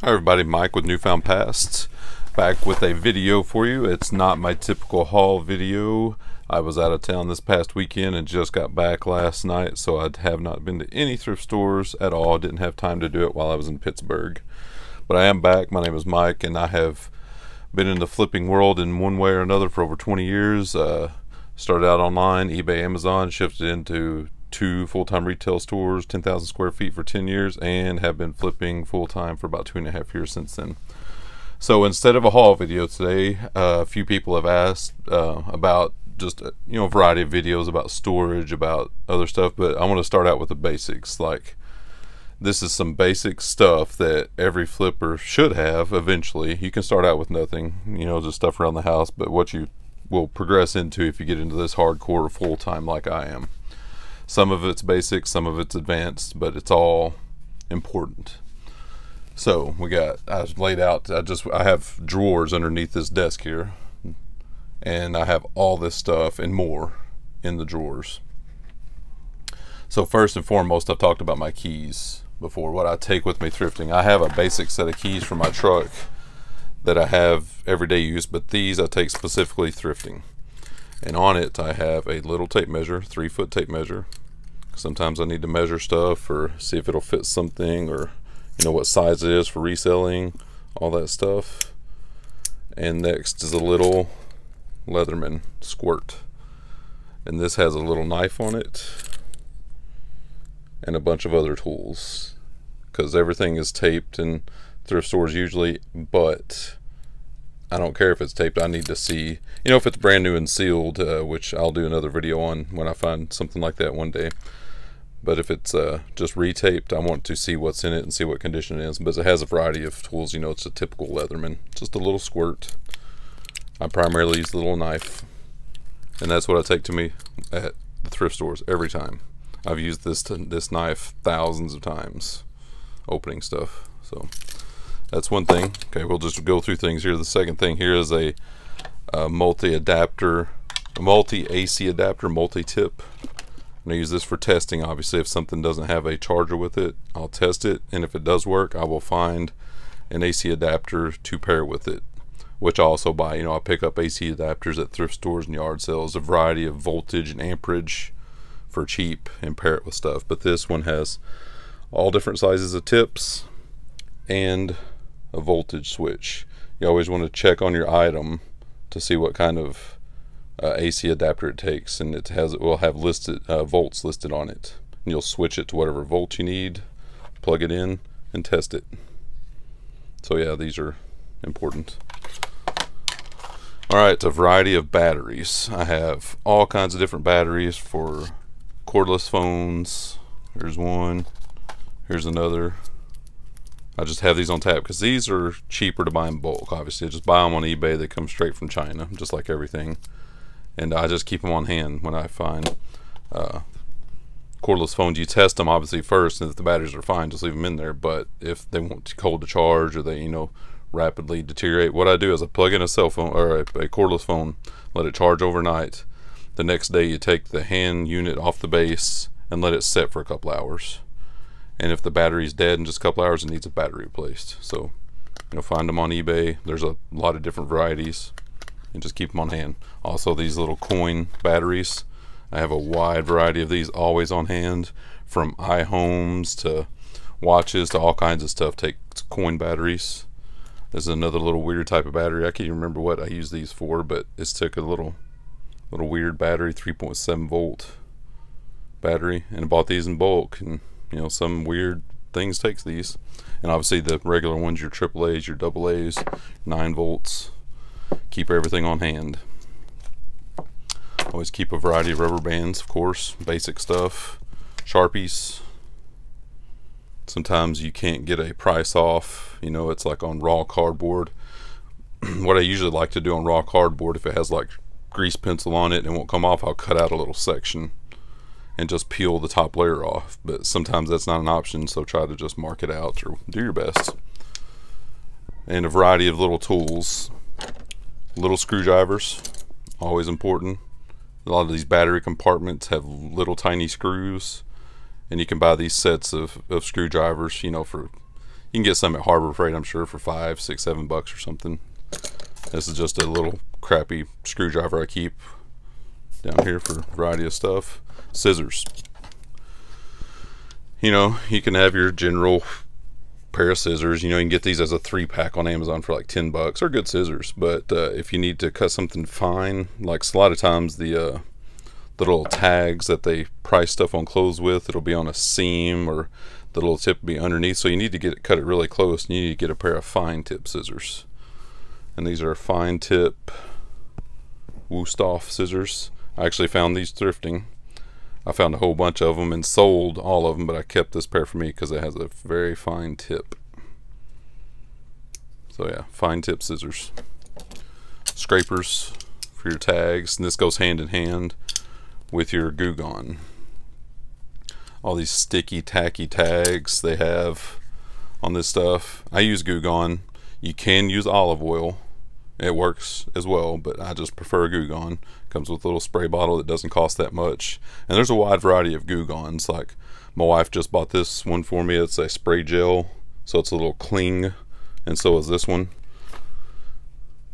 Hi everybody, Mike with Newfound Pasts, back with a video for you. It's not my typical haul video. I was out of town this past weekend and just got back last night, so I have not been to any thrift stores at all. Didn't have time to do it while I was in Pittsburgh. But I am back. My name is Mike and I have been in the flipping world in one way or another for over 20 years. Started out online, eBay, Amazon, shifted into 2 full-time retail stores, 10,000 square feet for 10 years, and have been flipping full-time for about 2.5 years since then. So instead of a haul video today, a few people have asked about just a variety of videos about storage, about other stuff, but I want to start out with the basics. Like, this is some basic stuff that every flipper should have eventually. You can start out with nothing, just stuff around the house, but what you will progress into if you get into this hardcore full-time like I am. Some of it's basic, some of it's advanced, but it's all important. So I've laid out, I have drawers underneath this desk here, and I have all this stuff and more in the drawers. So first and foremost, I've talked about my keys before, what I take with me thrifting. I have a basic set of keys for my truck that I have everyday use, but these I take specifically thrifting. And on it I have a little tape measure, 3-foot tape measure. Sometimes I need to measure stuff or see if it'll fit something, or what size it is for reselling, all that stuff. And next is a little Leatherman squirt, and this has a little knife on it and a bunch of other tools, because everything is taped in thrift stores usually, but I don't care if it's taped. I need to see, if it's brand new and sealed, which I'll do another video on when I find something like that one day. But if it's just retaped, I want to see what's in it and see what condition it is. But it has a variety of tools. It's a typical Leatherman, just a little squirt. I primarily use the little knife, and that's what I take to me at the thrift stores every time. I've used this knife thousands of times opening stuff. So that's one thing. Okay, we'll just go through things here. The second thing here is a multi-AC adapter, multi-tip. I'm going to use this for testing. Obviously, if something doesn't have a charger with it, I'll test it, and if it does work, I will find an AC adapter to pair with it, which I also buy. I pick up AC adapters at thrift stores and yard sales, a variety of voltage and amperage for cheap, and pair it with stuff. But this one has all different sizes of tips and a voltage switch. You always want to check on your item to see what kind of AC adapter it takes, and it will have listed volts listed on it, and you'll switch it to whatever volt you need, plug it in, and test it. So yeah, these are important. Alright, a variety of batteries. I have all kinds of different batteries for cordless phones. Here's one, here's another. I just have these on tap because these are cheaper to buy in bulk. Obviously, I just buy them on eBay. They come straight from China, just like everything. And I just keep them on hand when I find cordless phones. You test them obviously first, and if the batteries are fine, just leave them in there. But if they want cold to charge, or they rapidly deteriorate, what I do is I plug in a cell phone or a cordless phone, let it charge overnight. The next day you take the hand unit off the base and let it set for a couple hours. And if the battery's dead in just a couple hours, it needs a battery replaced. So find them on eBay. There's a lot of different varieties, and just keep them on hand. Also, these little coin batteries, I have a wide variety of these always on hand, from iHomes to watches to all kinds of stuff. Take coin batteries. This is another little weird type of battery. I can't even remember what I use these for, but it's took a little weird battery, 3.7 volt battery, and I bought these in bulk, and some weird things takes these. And obviously the regular ones, your AAAs, your AA's, 9 volts. Keep everything on hand. Always keep a variety of rubber bands, of course, basic stuff. Sharpies. Sometimes you can't get a price off, it's like on raw cardboard. What I usually like to do on raw cardboard, if it has like grease pencil on it and it won't come off, I'll cut out a little section and just peel the top layer off. But sometimes that's not an option, so try to just mark it out or do your best. And a variety of little tools. Little screwdrivers, always important. A lot of these battery compartments have little tiny screws, and you can buy these sets of screwdrivers, for You can get some at Harbor Freight, I'm sure, for $5, $6, $7 or something. This is just a little crappy screwdriver I keep down here for a variety of stuff. Scissors. You know, you can have your general pair of scissors. You know, you can get these as a 3-pack on Amazon for like $10. They're good scissors, but if you need to cut something fine, like a lot of times the little tags that they price stuff on clothes with, it'll be on a seam, or the little tip will be underneath, so you need to cut it really close, and you need to get a pair of fine tip scissors. And these are fine tip Wüsthof scissors. I actually found these thrifting. I found a whole bunch of them and sold all of them, but I kept this pair for me because it has a very fine tip. So yeah, fine tip scissors. Scrapers for your tags, and this goes hand in hand with your Goo Gone. All these sticky, tacky tags they have on this stuff. I use Goo Gone. You can use olive oil. It works as well, but I just prefer Goo Gone. Comes with a little spray bottle that doesn't cost that much. And there's a wide variety of Goo Gones. Like, my wife just bought this one for me. It's a spray gel, so it's a little cling, and so is this one.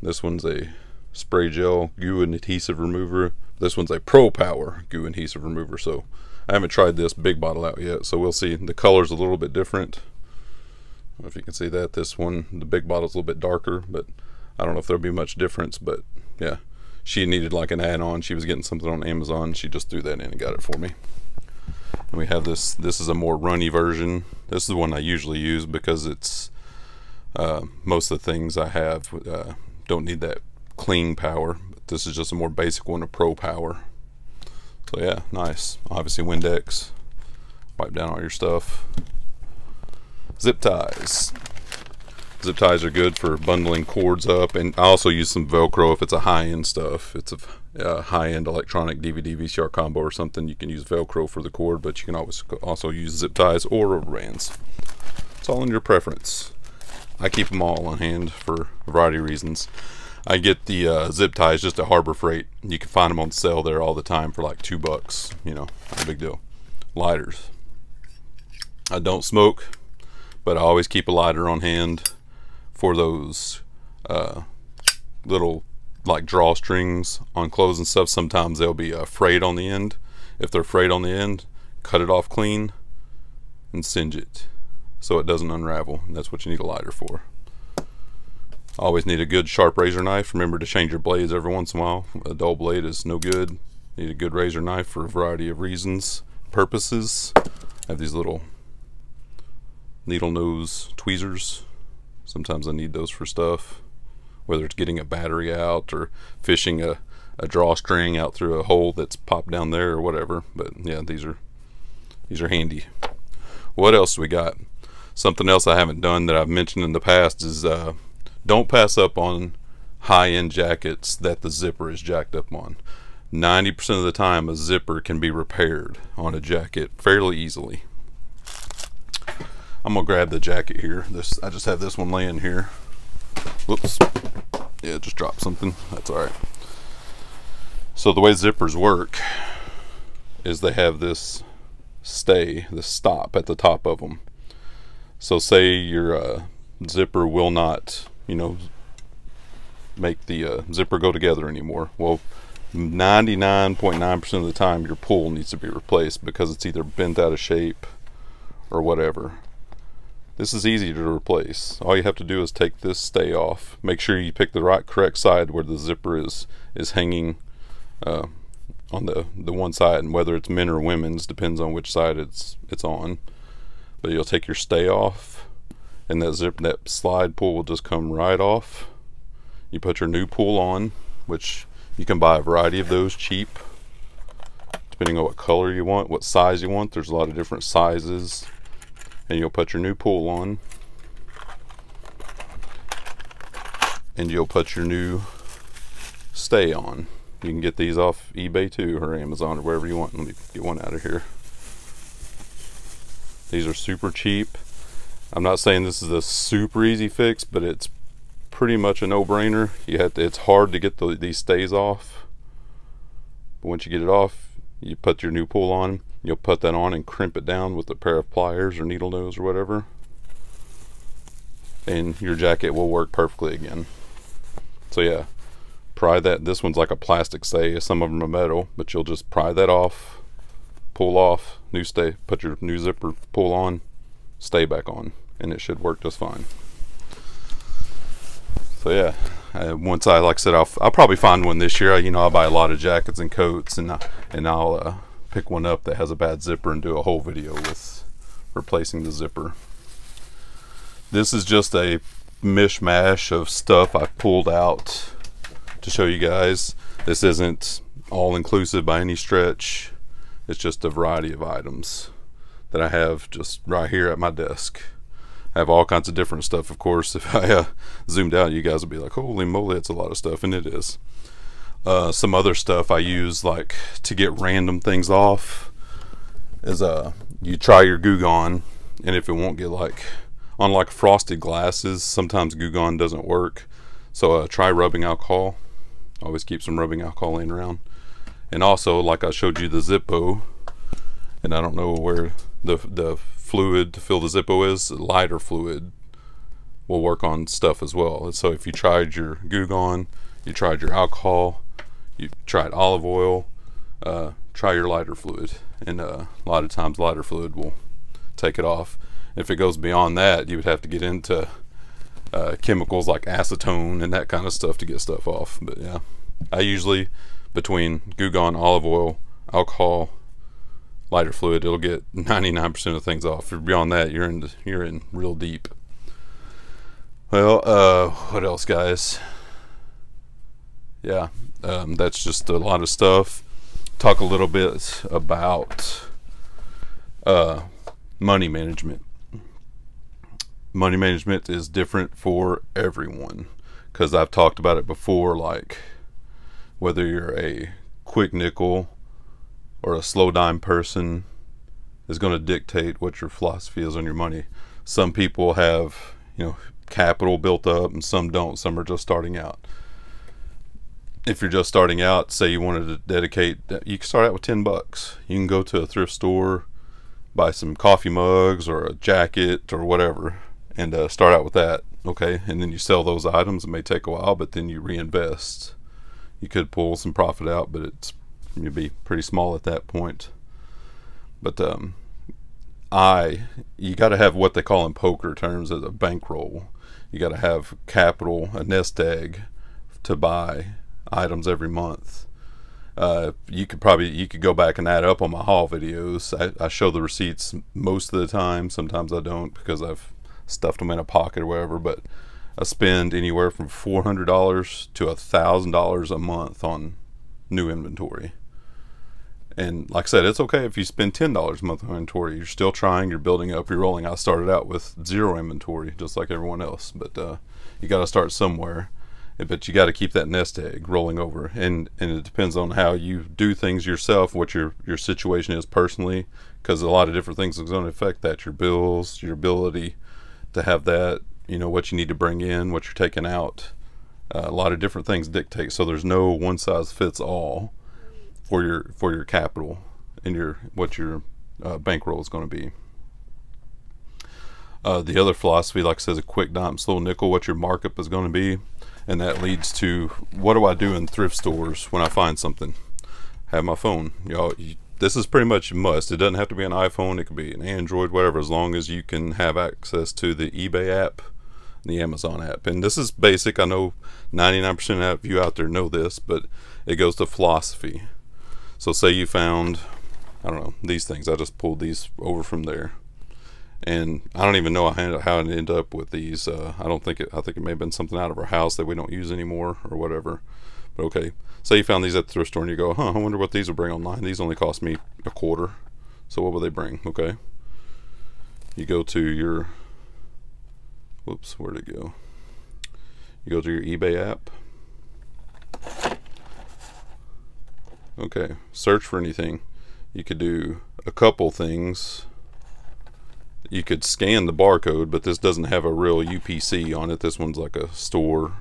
This one's a spray gel goo and adhesive remover. This one's a Pro Power goo and adhesive remover. So I haven't tried this big bottle out yet, so we'll see. The color's a little bit different. I don't know if you can see that. This one, the big bottle's a little bit darker, but I don't know if there'll be much difference. But yeah, she needed like an add-on. She was getting something on Amazon. She just threw that in and got it for me. And we have this. This is a more runny version. This is the one I usually use because it's most of the things I have don't need that clean power. But this is just a more basic one, a Pro Power. So yeah, nice. Obviously Windex. Wipe down all your stuff. Zip ties. Zip ties are good for bundling cords up, and I also use some Velcro if it's a high-end stuff. It's a high-end electronic DVD VCR combo or something. You can use Velcro for the cord, but you can always also use zip ties or rubber bands. It's all in your preference. I keep them all on hand for a variety of reasons. I get the zip ties just at Harbor Freight. You can find them on sale there all the time for like $2. You know, not a big deal. Lighters. I don't smoke, but I always keep a lighter on hand for those little like drawstrings on clothes and stuff. Sometimes they'll be frayed on the end. If they're frayed on the end, cut it off clean and singe it so it doesn't unravel. And that's what you need a lighter for. Always need a good sharp razor knife. Remember to change your blades every once in a while. A dull blade is no good. Need a good razor knife for a variety of reasons, purposes. I have these little needle nose tweezers. Sometimes I need those for stuff, whether it's getting a battery out or fishing a drawstring out through a hole that's popped down there or whatever. But yeah, these are handy. What else do we got? Something else I haven't done that I've mentioned in the past is don't pass up on high-end jackets that the zipper is jacked up on. 90% of the time a zipper can be repaired on a jacket fairly easily. I'm gonna grab the jacket here. I just have this one laying here. Whoops. Yeah, just dropped something. That's alright. So the way zippers work is they have this stop at the top of them. So say your zipper will not, you know, make the zipper go together anymore. Well, 99.9% of the time your pull needs to be replaced because it's either bent out of shape or whatever. This is easy to replace. All you have to do is take this stay off. Make sure you pick the correct side where the zipper is hanging on the one side, and whether it's men or women's depends on which side it's on. But you'll take your stay off, and that slide pull will just come right off. You put your new pull on, which you can buy a variety of those cheap, depending on what color you want, what size you want. There's a lot of different sizes. And you'll put your new pull on, and you'll put your new stay on. You can get these off eBay too, or Amazon, or wherever you want. Let me get one out of here. These are super cheap. I'm not saying this is a super easy fix, but it's pretty much a no-brainer. It's hard to get these stays off, but once you get it off, you put your new pull on. You'll put that on and crimp it down with a pair of pliers or needle nose or whatever. and your jacket will work perfectly again. So yeah, pry that. This one's like a plastic stay. Some of them are metal, but you'll just pry that off, pull off, new stay, put your new zipper, pull on, stay back on, and it should work just fine. So yeah, once like I said, I'll probably find one this year. You know, I'll buy a lot of jackets and coats, and I'll pick one up that has a bad zipper and do a whole video with replacing the zipper. This is just a mishmash of stuff I pulled out to show you guys. This isn't all inclusive by any stretch. It's just a variety of items that I have just right here at my desk. I have all kinds of different stuff, of course. If I zoomed out, you guys would be like, holy moly, it's a lot of stuff, and it is. Some other stuff I use like to get random things off is you try your Goo Gone, and if it won't get like on like frosted glasses, sometimes Goo Gone doesn't work. So try rubbing alcohol. Always keep some rubbing alcohol laying around. And also, like I showed you the Zippo, and I don't know where the fluid to fill the Zippo is, lighter fluid will work on stuff as well. And so if you tried your Goo Gone, you tried your alcohol, you tried olive oil, try your lighter fluid, and a lot of times lighter fluid will take it off. If it goes beyond that, you would have to get into chemicals like acetone and that kind of stuff to get stuff off. But yeah, I usually, between Goo Gone, olive oil, alcohol, lighter fluid, it'll get 99% of things off. If you're beyond that, you're in real deep. Well, what else, guys? Yeah, that's just a lot of stuff. Talk a little bit about money management. Money management is different for everyone, because I've talked about it before, like whether you're a quick nickel or a slow dime person is going to dictate what your philosophy is on your money. Some people have, you know, capital built up, and some don't. Some are just starting out. If you're just starting out, say you wanted to dedicate, you can start out with $10. You can go to a thrift store, buy some coffee mugs or a jacket or whatever, and start out with that. Okay, and then you sell those items. It may take a while, but then you reinvest. You could pull some profit out, but you'd be pretty small at that point. But you got to have what they call in poker terms as a bankroll. You got to have capital, a nest egg, to buy items every month. You could go back and add up on my haul videos. I show the receipts most of the time. Sometimes I don't because I've stuffed them in a pocket or whatever, but I spend anywhere from $400 to $1,000 a month on new inventory. And like I said, it's okay if you spend $10 a month on inventory. You're still trying, you're building up, you're rolling. I started out with zero inventory, just like everyone else, but you got to start somewhere. But you got to keep that nest egg rolling over, and it depends on how you do things yourself, what your situation is personally, because a lot of different things are going to affect that. Your bills, your ability to have that, you know, what you need to bring in, what you're taking out. A lot of different things dictate. So there's no one size fits all for your capital and what your bankroll is going to be. The other philosophy, like I said, is a quick dime, slow nickel, what your markup is going to be. And that leads to, what do I do in thrift stores when I find something? Have my phone. This is pretty much a must. It doesn't have to be an iPhone. It could be an Android, whatever, as long as you can have access to the eBay app, the Amazon app. And this is basic. I know 99% of you out there know this, but it goes to philosophy. So say you found, I don't know, these things. I just pulled these over from there. And I don't even know how it ended up with these. I think it may have been something out of our house that we don't use anymore or whatever. But okay, say you found these at the thrift store and you go, I wonder what these will bring online. These only cost me $0.25. So what will they bring? Okay, you go to your, whoops, where'd it go? You go to your eBay app. Okay, search for anything. You could do a couple things. You could scan the barcode, but this doesn't have a real UPC on it. This one's like a store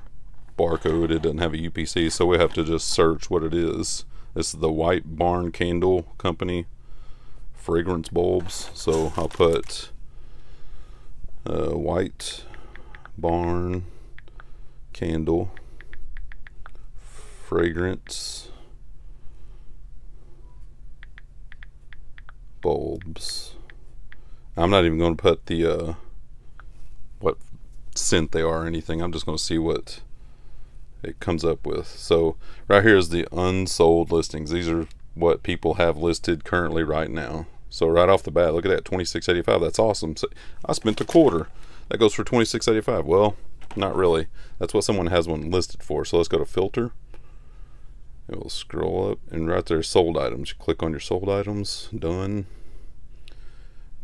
barcode. It doesn't have a UPC, so we have to just search what it is. This is the White Barn Candle Company fragrance bulbs. So I'll put White barn, candle, fragrance, bulbs. I'm not even going to put the what scent they are or anything. I'm just going to see what it comes up with. So right here is the unsold listings. These are what people have listed currently right now. So right off the bat, look at that, $26.85. That's awesome. So I spent a quarter. That goes for $26.85. Well, not really. That's what someone has one listed for. So let's go to filter. It will scroll up, and right there, sold items. You click on your sold items. Done.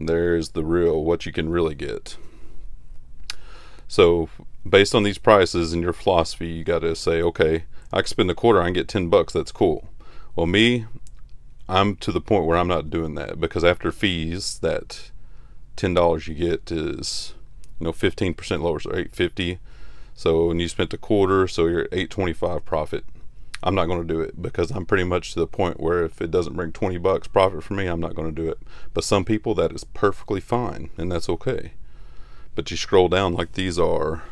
There's the real, what you can really get. So based on these prices and your philosophy, you got to say, okay, I can spend a quarter, I can get 10 bucks. That's cool. Well, me, I'm to the point where I'm not doing that, because after fees, that $10 you get is, 15% lower, so $8.50. So when you spent a quarter, so you're at $8.25 profit. I'm not going to do it, because I'm pretty much to the point where if it doesn't bring 20 bucks profit for me, I'm not going to do it. But some people, that is perfectly fine, and that's okay. But you scroll down, like these are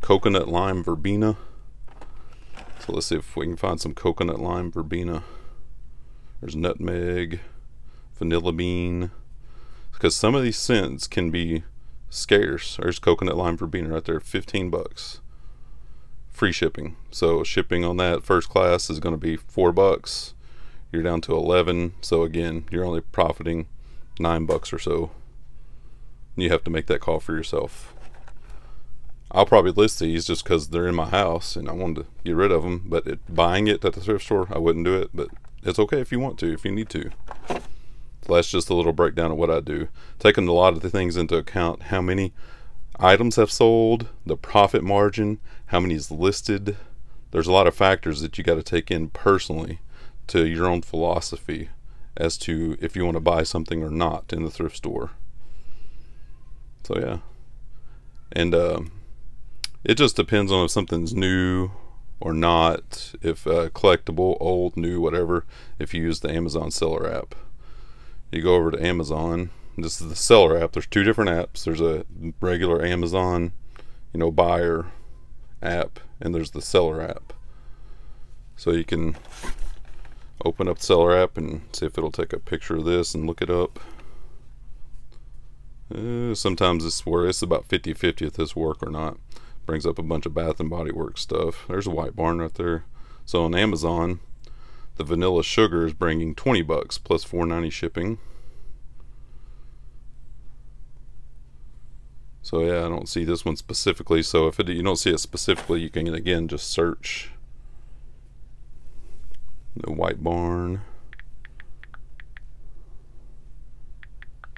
coconut lime verbena. So let's see if we can find some coconut lime verbena. There's nutmeg, vanilla bean, because some of these scents can be scarce. There's coconut lime verbena right there, 15 bucks. Free shipping. So shipping on that first class is going to be 4 bucks. You're down to 11. So again, you're only profiting 9 bucks or so. You have to make that call for yourself. I'll probably list these just because they're in my house and I wanted to get rid of them. But buying it at the thrift store, I wouldn't do it. But it's okay if you want to, if you need to. So that's just a little breakdown of what I do. Taking a lot of the things into account, how many items have sold, the profit margin, how many is listed. There's a lot of factors that you got to take in personally to your own philosophy as to if you want to buy something or not in the thrift store. So yeah, and it just depends on if something's new or not, if collectible, old, new, whatever, if you use the Amazon seller app. You go over to Amazon. This is the seller app. There's two different apps. There's a regular Amazon, buyer app, and there's the seller app. So you can open up the seller app and see if it'll take a picture of this and look it up. Sometimes it's about 50-50 if this work or not. Brings up a bunch of Bath and Body Works stuff. There's a white barn right there. So on Amazon, the vanilla sugar is bringing 20 bucks plus $4.90 shipping. So yeah, I don't see this one specifically. So if you don't see it specifically, you can again just search the white barn,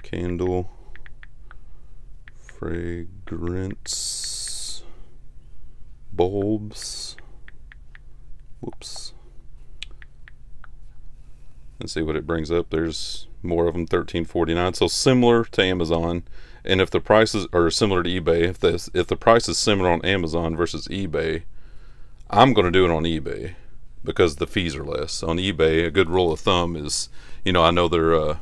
candle, fragrance, bulbs. Whoops. And see what it brings up. There's more of them, $13.49. So similar to Amazon. And if the prices are similar to eBay, if the price is similar on Amazon versus eBay, I'm going to do it on eBay because the fees are less. On eBay, a good rule of thumb is, I know their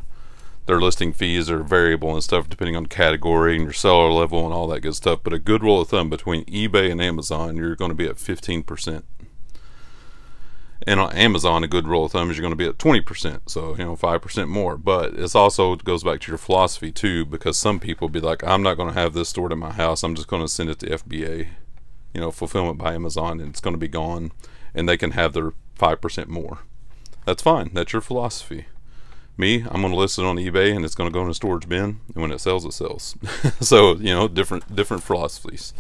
listing fees are variable and stuff depending on category and your seller level and all that good stuff. But a good rule of thumb between eBay and Amazon, you're going to be at 15%. And on Amazon, a good rule of thumb is you're going to be at 20%, so 5% more. But it also goes back to your philosophy too, because some people be like, I'm not going to have this stored in my house. I'm just going to send it to FBA, fulfillment by Amazon, and it's going to be gone, and they can have their 5% more. That's fine. That's your philosophy. Me, I'm going to list it on eBay, and it's going to go in a storage bin, and when it sells, it sells. So different philosophies.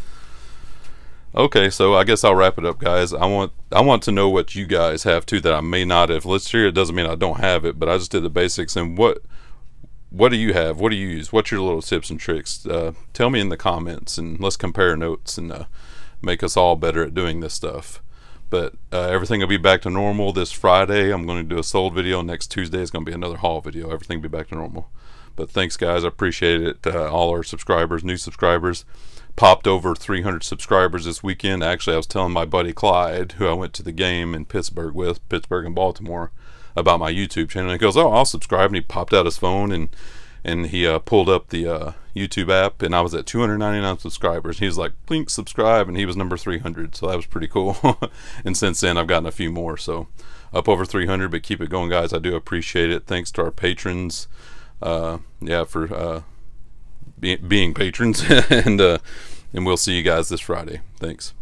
Okay, so I guess I'll wrap it up, guys. I want to know what you guys have too that I may not have listed here. It doesn't mean I don't have it, but I just did the basics. And what do you have? What do you use? What's your little tips and tricks? Tell me in the comments, and let's compare notes and make us all better at doing this stuff. But everything will be back to normal this Friday. I'm going to do a sold video. Next Tuesday is going to be another haul video. Everything will be back to normal. But thanks, guys. I appreciate it. All our subscribers, new subscribers. Popped over 300 subscribers this weekend. Actually, I was telling my buddy Clyde, who I went to the game in Pittsburgh with, Pittsburgh and Baltimore, about my YouTube channel. And he goes, oh, I'll subscribe. And he popped out his phone and and he pulled up the YouTube app, and I was at 299 subscribers. He was like, "Blink, subscribe," and he was number 300, so that was pretty cool. And since then, I've gotten a few more, so up over 300. But keep it going, guys. I do appreciate it. Thanks to our patrons, yeah, for being patrons, and we'll see you guys this Friday. Thanks.